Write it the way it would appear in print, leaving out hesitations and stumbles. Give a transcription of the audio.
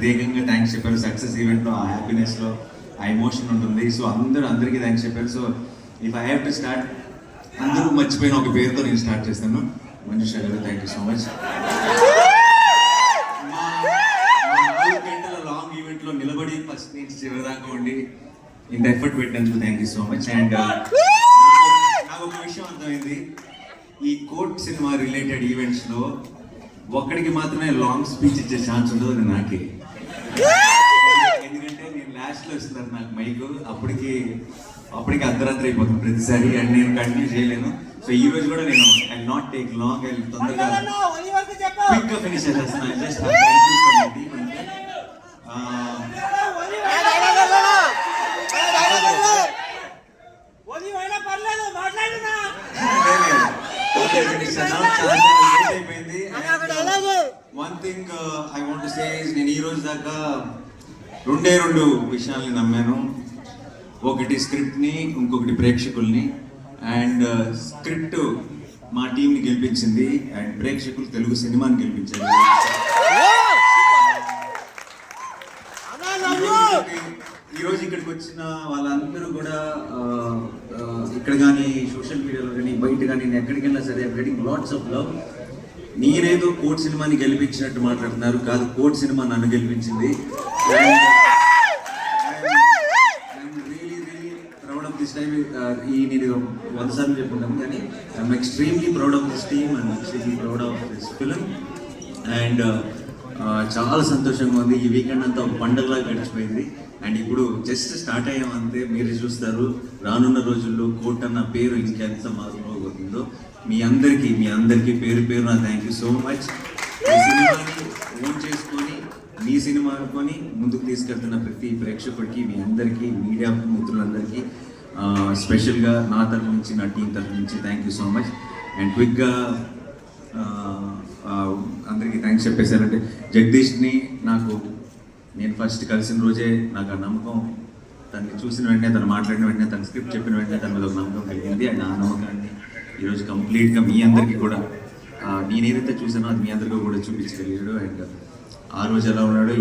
ప్రత్యేకంగా థ్యాంక్స్ చెప్పారు. సక్సెస్ ఈవెంట్లో ఆ హ్యాపీనెస్లో ఆ ఎమోషన్ ఉంటుంది. సో అందరికీ థ్యాంక్స్ చెప్పారు. So if I have to start, అందరూ మర్చిపోయిన ఒక పేరుతో నేను స్టార్ట్ చేస్తాను. మంజుష గారు, థ్యాంక్ యూ సో మచ్. 4 గంటల లాంగ్ ఈవెంట్లో నిలబడి ఫస్ట్ నుంచి చివరి దాకా ఉండి ఇంత ఎఫర్ట్ పెట్టినందుకు thank you so much. And నాకు ఒక విషయం అర్థమైంది, ఈ కోర్ట్ సినిమా రిలేటెడ్ ఈవెంట్స్లో ఒక్కడికి మాత్రమే లాంగ్ స్పీచ్ ఇచ్చే ఛాన్స్ ఉండదు, అది నాకే. ఎందుకంటే నేను లాస్ట్లో ఇస్తున్నాను నాకు మైక్, అప్పటికి అర్ధరాత్రి అయిపోతుంది ప్రతిసారి, అండ్ నేను కంటిన్యూ చేయలేను. సో ఈ రోజు కూడా నేను I not take long, I తొందరగా క్విక్ గా ఫినిష్ చేసేస్తున్నాను. జస్ట్ అయిపోయింది. One thing I want to say is, నేను ఈ రోజు దాకా రెండు విషయాల్ని నమ్మాను. ఒకటి స్క్రిప్ట్ని, ఇంకొకటి ప్రేక్షకుల్ని. అండ్ స్క్రిప్ట్ మా టీంని గెలిపించింది, అండ్ ప్రేక్షకులు తెలుగు సినిమాని గెలిపించారు. ఈరోజు ఇక్కడికి వచ్చిన వాళ్ళందరూ కూడా ఇక్కడ కానీ సోషల్ మీడియాలో కానీ బయట కానీ నేను ఎక్కడికి వెళ్ళినా సరే I'm getting lots of love. నేనేదో కోర్ట్ సినిమాని గెలిపించినట్టు మాట్లాడుతున్నారు, కాదు, కోర్ట్ సినిమా నన్ను గెలిపించింది. This time, నేను 100 సార్లు చెప్పుకుంటాను, కానీ I'm extremely proud of this team and extremely proud of this film. And చాలా సంతోషంగా ఉంది. ఈ వీకెండ్ అంతా ఒక పండుగలా గడిచిపోయింది. అండ్ ఇప్పుడు జస్ట్ స్టార్ట్ అయ్యాం అంతే. మీరు చూస్తారు రానున్న రోజుల్లో కోర్ట్ అన్న పేరు ఇంకెంత మారిపోతుందో. మీ అందరికీ పేరు నా థ్యాంక్ యూ సో మచ్. ఈ సినిమాని ఓన్ చేసుకొని మీ సినిమా అనుకొని ముందుకు తీసుకెళ్తున్న ప్రతి ప్రేక్షకుడికి, మీ అందరికీ, మీడియా మిత్రులందరికీ స్పెషల్గా నా తరఫు నుంచి, నా టీం తరఫు నుంచి thank you so much. And క్విక్గా అందరికీ థ్యాంక్స్ చెప్పేశారంటే, జగదీష్ని నేను ఫస్ట్ కలిసిన రోజే నాకు ఆ నమ్మకం, తనని చూసిన వెంటనే, తను మాట్లాడిన వెంటనే, తన స్క్రిప్ట్ చెప్పిన వెంటనే తన మీద ఒక నమ్మకం కలిగింది. అండ్ ఆ నమ్మకాన్ని ఈరోజు కంప్లీట్గా మీ అందరికీ కూడా నేను ఏదైతే చూసానో అది మీ అందరికీ కూడా చూపించగలిగాడు. అండ్ ఆ రోజు ఎలా ఉన్నాడో